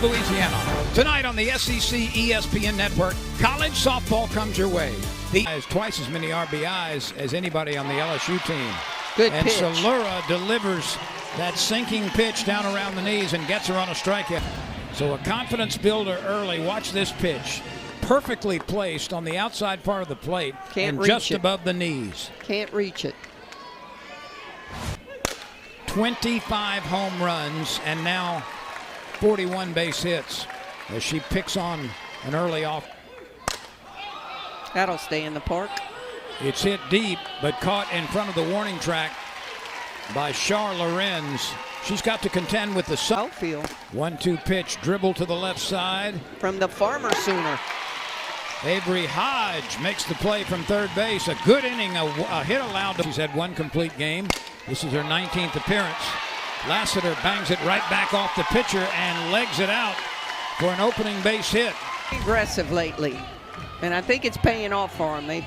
Louisiana. Tonight on the SEC ESPN Network, college softball comes your way. He has twice as many RBIs as anybody on the LSU team. Good and pitch. Solura delivers that sinking pitch down around the knees and gets her on a strikeout. So a confidence builder early. Watch this pitch. Perfectly placed on the outside part of the plate and just above the knees. Can't reach it. 25 home runs and now 41 base hits as she picks on an early off. That'll stay in the park. It's hit deep, but caught in front of the warning track by Char Lorenz. She's got to contend with the outfield. 1-2 pitch, dribble to the left side. From the Farmer Sooner. Avery Hodge makes the play from third base. A good inning, a hit allowed. She's had one complete game. This is her 19th appearance. Lassiter bangs it right back off the pitcher and legs it out for an opening base hit. Aggressive lately, and I think it's paying off for them.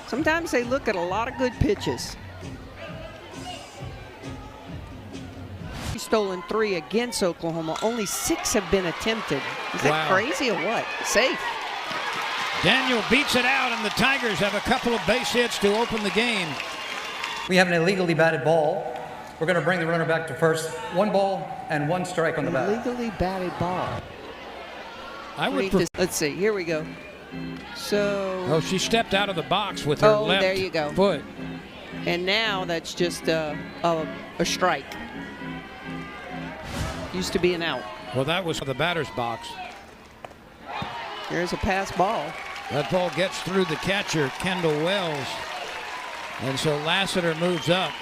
Sometimes they look at a lot of good pitches. He's stolen 3 against Oklahoma. Only 6 have been attempted. Is that crazy or what? Safe. Daniel beats it out, and the Tigers have a couple of base hits to open the game. We have an illegally batted ball. We're going to bring the runner back to first. 1 ball and 1 strike on the bat. Illegally batted ball. Let's see. Here we go. So. Oh, she stepped out of the box with her left there you go. foot. And now that's just a strike. Used to be an out. Well, that was the batter's box. There's a pass ball. That ball gets through the catcher, Kendall Wells. And so Lassiter moves up.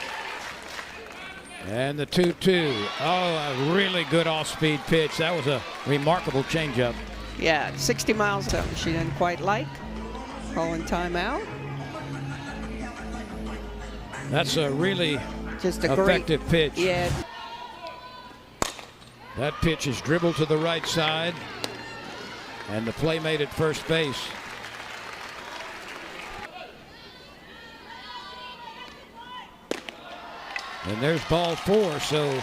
And the 2-2. Oh, a really good off-speed pitch. That was a remarkable changeup. Yeah, 60 miles an hour. She didn't quite like. Calling timeout. That's a really just a effective pitch. Yeah. That pitch is dribbled to the right side. And the play made at first base. And there's ball 4, so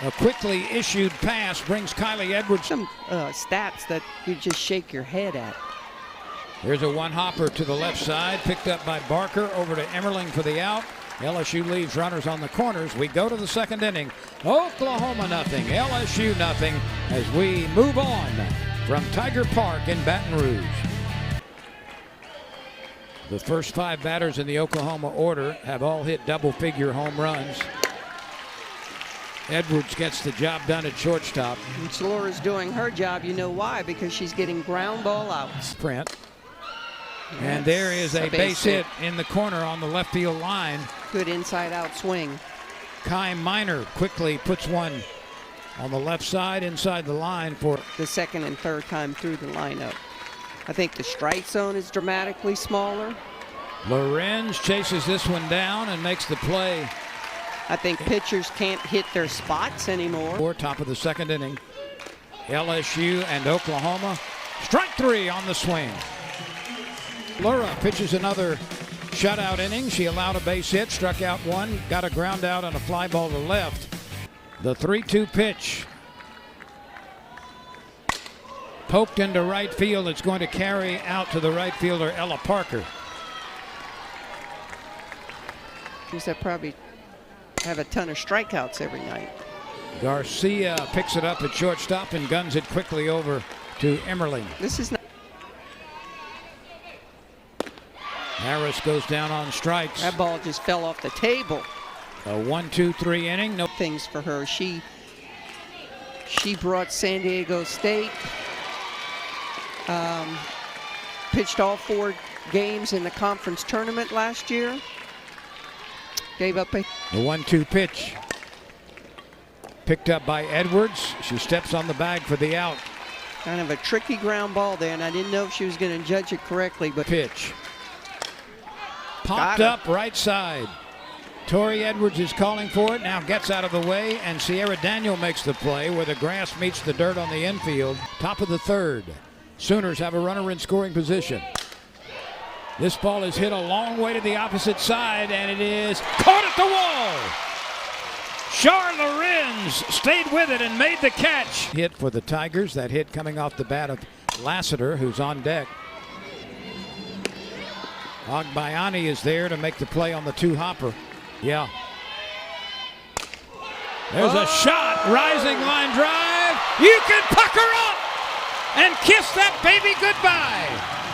a quickly issued pass brings Kylie Edwards. Some stats that you just shake your head at. There's a one-hopper to the left side, picked up by Barker, over to Emmerling for the out. LSU leaves runners on the corners. We go to the second inning. Oklahoma nothing, LSU nothing, as we move on from Tiger Park in Baton Rouge. The first 5 batters in the Oklahoma order have all hit double-figure home runs. Edwards gets the job done at shortstop. And Solura's doing her job. You know why? Because she's getting ground ball outs. Print. And there is a base hit in the corner on the left field line. Good inside-out swing. Kai Minor quickly puts one on the left side inside the line for the second and third time through the lineup. I think the strike zone is dramatically smaller. Lorenz chases this one down and makes the play. I think pitchers can't hit their spots anymore. Top of the second inning. LSU and Oklahoma. Strike 3 on the swing. Laura pitches another shutout inning. She allowed a base hit, struck out 1, got a ground out on a fly ball to left. The 3-2 pitch. Poked into right field. It's going to carry out to the right fielder, Ella Parker. That probably have a ton of strikeouts every night. Garcia picks it up at shortstop and guns it quickly over to Emmerling. This is not. Harris goes down on strikes. That ball just fell off the table. A 1-2-3 inning. No things for her. She brought San Diego State. Pitched all 4 games in the conference tournament last year. Gave up a 1-2 pitch. Picked up by Edwards. She steps on the bag for the out. Kind of a tricky ground ball there, and I didn't know if she was going to judge it correctly. But pitch. Popped up right side. Tori Edwards is calling for it, now gets out of the way, and Sierra Daniel makes the play where the grass meets the dirt on the infield. Top of the third. Sooners have a runner in scoring position. This ball is hit a long way to the opposite side, and it is caught at the wall. Char Lorenz stayed with it and made the catch. Hit for the Tigers. That hit coming off the bat of Lassiter, who's on deck. Agbayani is there to make the play on the two-hopper. Yeah. There's a shot. Rising line drive. You can pucker up and kiss that baby goodbye.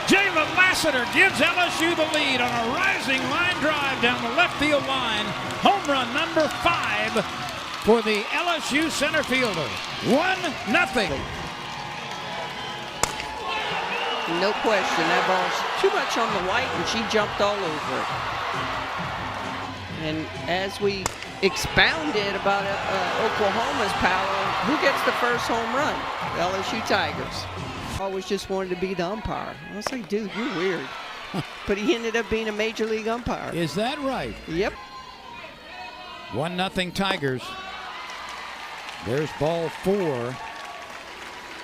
Jalen Lassiter gives LSU the lead on a rising line drive down the left field line. Home run number 5 for the LSU center fielder. 1-0. No question, that ball's too much on the white, and she jumped all over it. And as we expounded about Oklahoma's power, who gets the first home run? The LSU Tigers. Always just wanted to be the umpire. I was like, dude, you're weird. But he ended up being a major league umpire. Is that right? Yep. 1-0 Tigers. There's ball 4.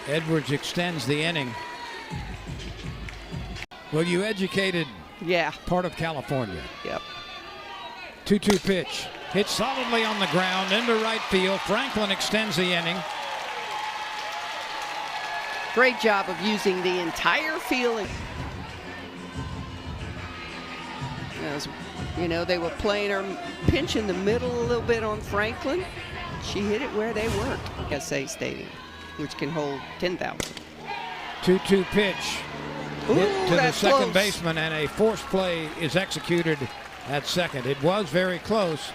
Edwards extends the inning. Well, you educated part of California. Yep. 2-2 pitch. Hit solidly on the ground into right field. Franklin extends the inning. Great job of using the entire field. You know, they were playing her pinch in the middle a little bit on Franklin. She hit it where they weren't. SA Stadium, which can hold 10,000. 2-2 pitch. Ooh, hit to the second close. baseman, and a forced play is executed at second. It was very close.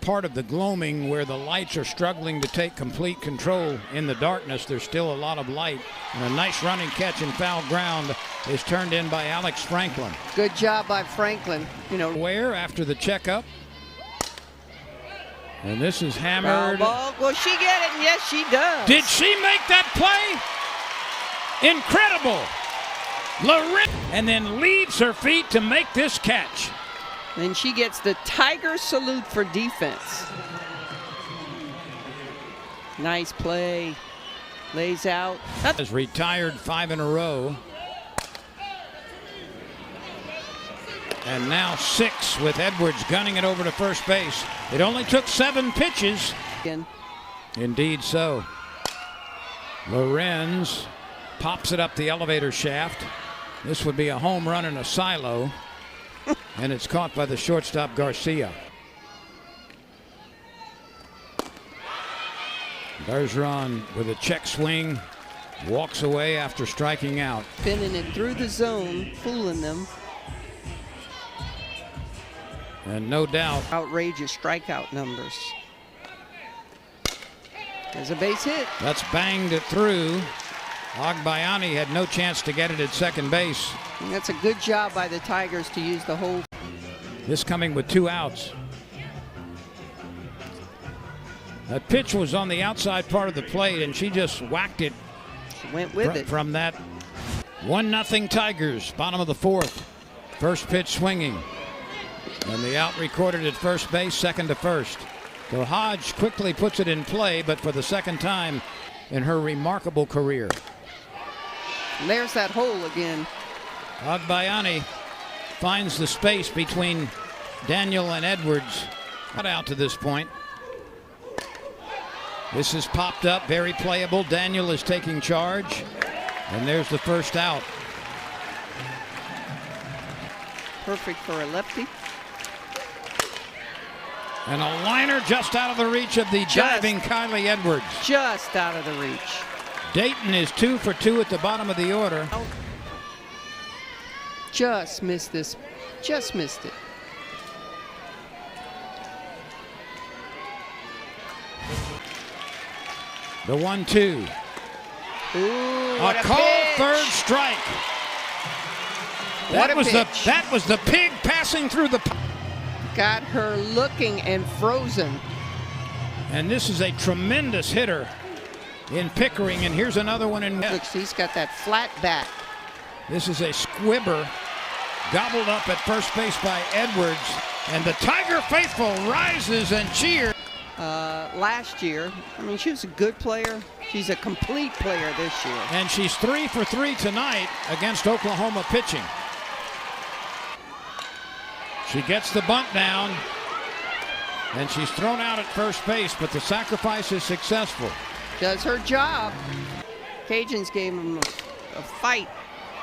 Part of the gloaming where the lights are struggling to take complete control in the darkness. There's still a lot of light, and a nice running catch in foul ground is turned in by Alex Franklin. Good job by Franklin. You know, Where after the checkup, and this is hammered. Ball. Will she get it? And yes, she does. Did she make that play? Incredible. Lorenz, and then leads her feet to make this catch. And she gets the Tiger salute for defense. Nice play. Lays out. Has retired 5 in a row. And now 6 with Edwards gunning it over to first base. It only took 7 pitches. Again. Indeed so. Lorenz pops it up the elevator shaft. This would be a home run in a silo. And it's caught by the shortstop Garcia. Bergeron with a check swing walks away after striking out. Spinning it through the zone, fooling them. And no doubt. Outrageous strikeout numbers. There's a base hit. That's banged it through. Agbayani had no chance to get it at second base. And that's a good job by the Tigers to use the whole. This coming with 2 outs. That pitch was on the outside part of the plate, and she just whacked it. She went with it. From that 1-0 Tigers, bottom of the 4th. First pitch swinging. And the out recorded at first base, second to first. So Hodge quickly puts it in play, but for the second time in her remarkable career. And there's that hole again. Agbayani finds the space between Daniel and Edwards. Not out to this point. This is popped up, very playable. Daniel is taking charge. And there's the first out. Perfect for a lefty. And a liner just out of the reach of the diving Kylie Edwards. Just out of the reach. Dayton is 2 for 2 at the bottom of the order. Just missed this. Just missed it. The 1-2. Ooh, A called third strike. That was the pig passing through the. Got her looking and frozen. And this is a tremendous hitter in Pickering, and here's another one in. Looks, he's got that flat bat. This is a squibber gobbled up at first base by Edwards, and the Tiger faithful rises and cheers. Last year, I mean, she was a good player. She's a complete player this year. And she's 3 for 3 tonight against Oklahoma pitching. She gets the bunt down. And she's thrown out at first base, but the sacrifice is successful. Does her job. Cajuns gave him a fight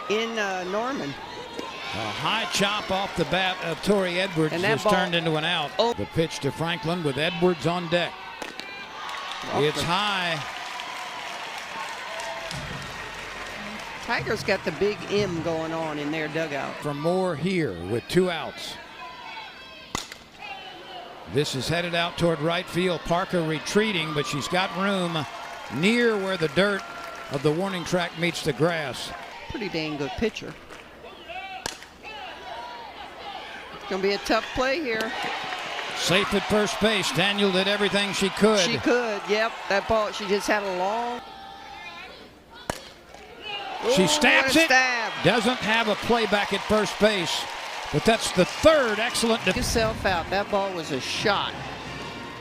in Norman. A high chop off the bat of Tori Edwards And that has ball- turned into an out. Oh. The pitch to Franklin with Edwards on deck. It's high. Tigers got the big M going on in their dugout. For Moore here with 2 outs. This is headed out toward right field. Parker retreating, but she's got room near where the dirt of the warning track meets the grass. Pretty dang good pitcher. It's going to be a tough play here. Safe at first base. Daniel did everything she could. She could, yep. That ball, she just had a long. She Ooh, stabs what a it. stab. Doesn't have a play back at first base, but that's the third excellent. Took yourself out. That ball was a shot.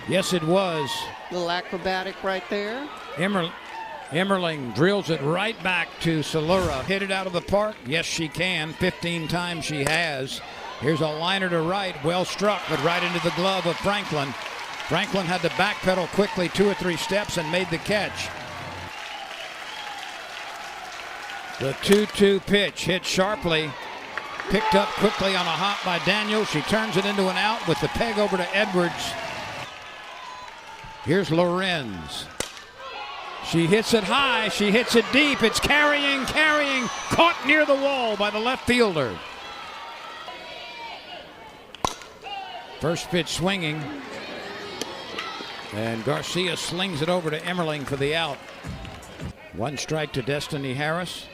Yes, it was. Little acrobatic right there. Emmerling drills it right back to Salura. Hit it out of the park? Yes, she can. 15 times she has. Here's a liner to right. Well struck, but right into the glove of Franklin. Franklin had to backpedal quickly 2 or 3 steps and made the catch. The 2-2 pitch hit sharply. Picked up quickly on a hop by Daniel. She turns it into an out with the peg over to Edwards. Here's Lorenz. She hits it high. She hits it deep. It's carrying. Caught near the wall by the left fielder. First pitch swinging. And Garcia slings it over to Emmerling for the out. 1 strike to Destiny Harris.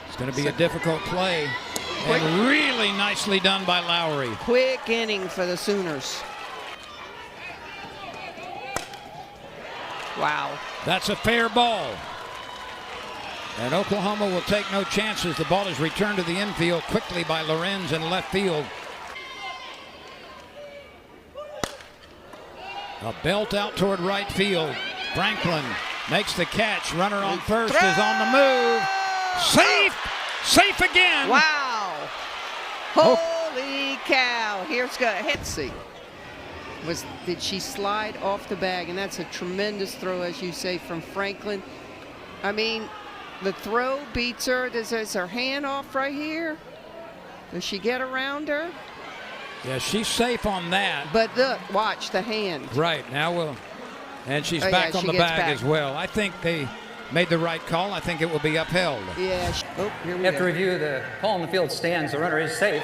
It's going to be a difficult play. And really nicely done by Lowry. Quick inning for the Sooners. Wow. That's a fair ball. And Oklahoma will take no chances. The ball is returned to the infield quickly by Lorenz in left field. A belt out toward right field. Franklin makes the catch. Runner on first is on the move. Safe again. Wow. Holy cow. Here's got a hit seat. Did she slide off the bag? And that's a tremendous throw, as you say, from Franklin. I mean, the throw beats her. Is her hand off right here? Does she get around her? Yeah, she's safe on that. But look, watch the hand. Right, now and she's back on the bag as well. I think they made the right call. I think it will be upheld. Yeah. Here we After go. review, the call on the field stands. The runner is safe.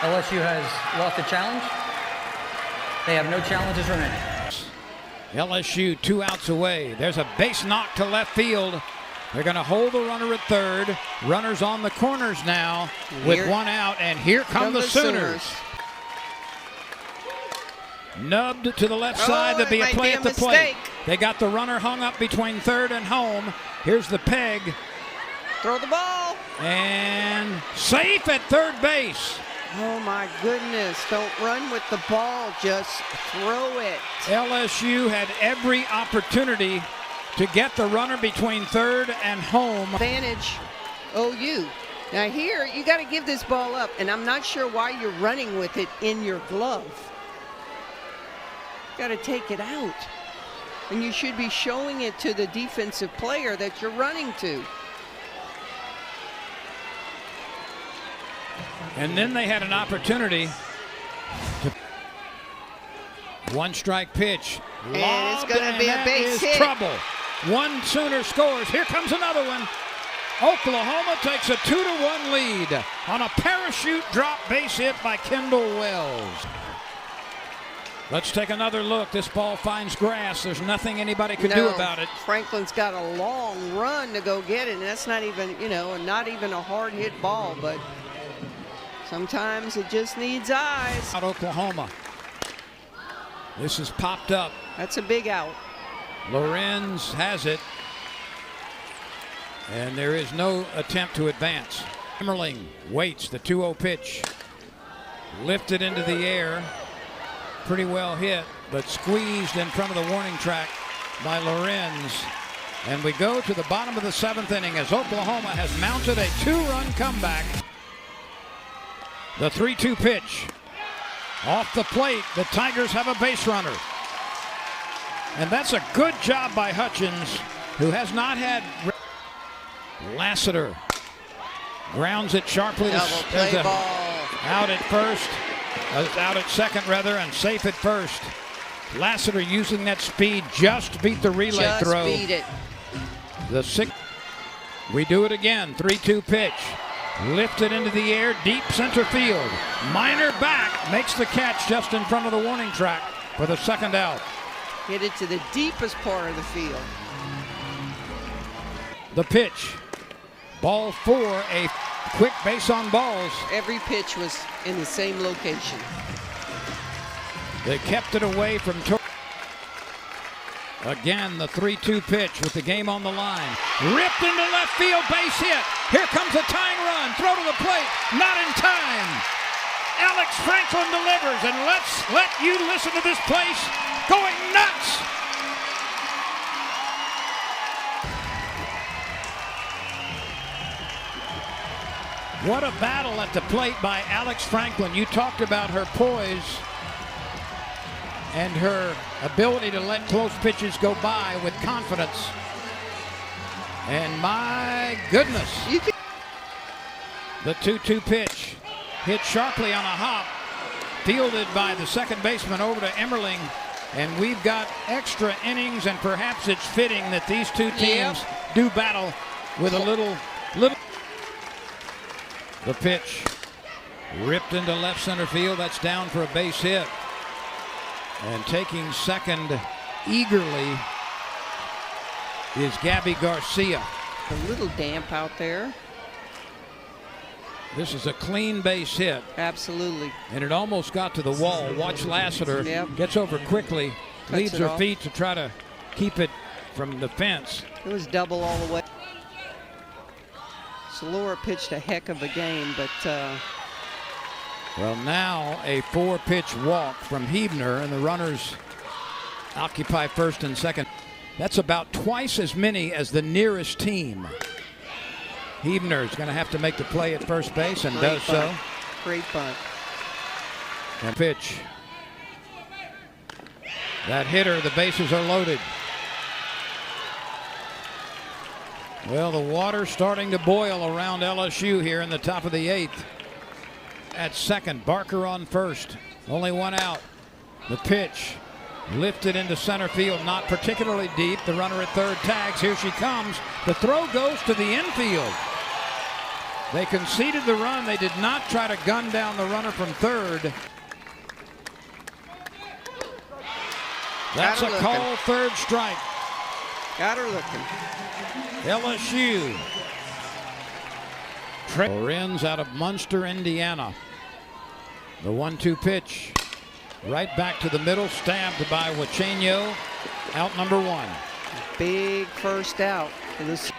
LSU has lost the challenge. They have no challenges remaining. LSU 2 outs away. There's a base knock to left field. They're going to hold the runner at third. Runners on the corners now with 1 out, and here come the Sooners. Nubbed to the left side. There'll be a play at the plate. They got the runner hung up between third and home. Here's the peg. Throw the ball. And safe at third base. Oh my goodness. Don't run with the ball. Just throw it. LSU had every opportunity to get the runner between third and home. Advantage OU. Now here, you got to give this ball up, and I'm not sure why you're running with it in your glove. Got to take it out. And you should be showing it to the defensive player that you're running to. And then they had an opportunity to 1 strike pitch. And it's going to be a base hit. Trouble. 1 Sooner scores. Here comes another one. Oklahoma takes a 2-1 lead on a parachute drop base hit by Kendall Wells. Let's take another look. This ball finds grass. There's nothing anybody could do about it. Franklin's got a long run to go get it, and that's not even, not even a hard hit ball, but sometimes it just needs eyes. Out Oklahoma. This is popped up. That's a big out. Lorenz has it. And there is no attempt to advance. Emmerling waits the 2-0 pitch. Lifted into the air. Pretty well hit, but squeezed in front of the warning track by Lorenz. And we go to the bottom of the 7th inning as Oklahoma has mounted a 2-run comeback. The 3-2 pitch. Off the plate, the Tigers have a base runner. And that's a good job by Hutchins, who has not had. Lassiter grounds it sharply. Double play ball. Out at first, out at second rather, and safe at first. Lassiter using that speed just beat the relay Just throw. beat it. The sixth. We do it again. 3-2 pitch. Lifted into the air, deep center field. Minor back makes the catch just in front of the warning track for the second out. Hit it to the deepest part of the field. The pitch. Ball 4, a quick base on balls. Every pitch was in the same location. They kept it away from again, the 3-2 pitch with the game on the line. Ripped into left field, base hit. Here comes a tying run. Throw to the plate. Not in time. Alex Franklin delivers, and let's let you listen to this place going nuts. What a battle at the plate by Alex Franklin. You talked about her poise and her ability to let close pitches go by with confidence. And my goodness, the 2-2 pitch hit sharply on a hop, fielded by the second baseman over to Emmerling. And we've got extra innings, and perhaps it's fitting that these two teams do battle with a little. The pitch ripped into left center field. That's down for a base hit. And taking second eagerly is Gabby Garcia. A little damp out there. This is a clean base hit. Absolutely. And it almost got to the wall. Watch Lassiter. Gets over quickly. Leaves her feet to try to keep it from the fence. It was double all the way. Salora pitched a heck of a game, but well, now a 4-pitch walk from Hebner, and the runners occupy first and second. That's about twice as many as the nearest team. Hebner is going to have to make the play at first base, and does so. Great bunt. And pitch. That hitter, the bases are loaded. Well, the water's starting to boil around LSU here in the top of the 8th. At second, Barker on first. Only one out. The pitch lifted into center field, not particularly deep. The runner at third tags. Here she comes. The throw goes to the infield. They conceded the run. They did not try to gun down the runner from third. That's a call, third strike. Got her looking. LSU. Lorenz out of Munster, Indiana. The 1-2 pitch. Right back to the middle, stabbed by Wachenio. Out number 1. Big first out for this.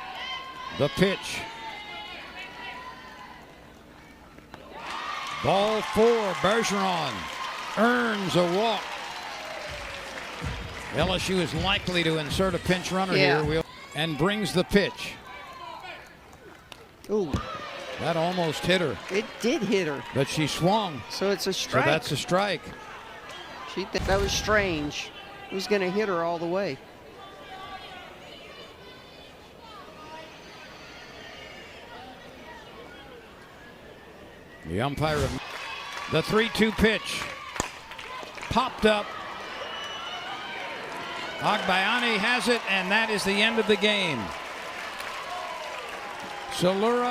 The pitch. Ball 4, Bergeron earns a walk. LSU is likely to insert a pinch runner here and brings the pitch. Ooh. That almost hit her. It did hit her. But she swung. So it's a strike. So that's a strike. That was strange. It was going to hit her all the way. The umpire, the 3-2 pitch popped up. Agbayani has it, and that is the end of the game. Salura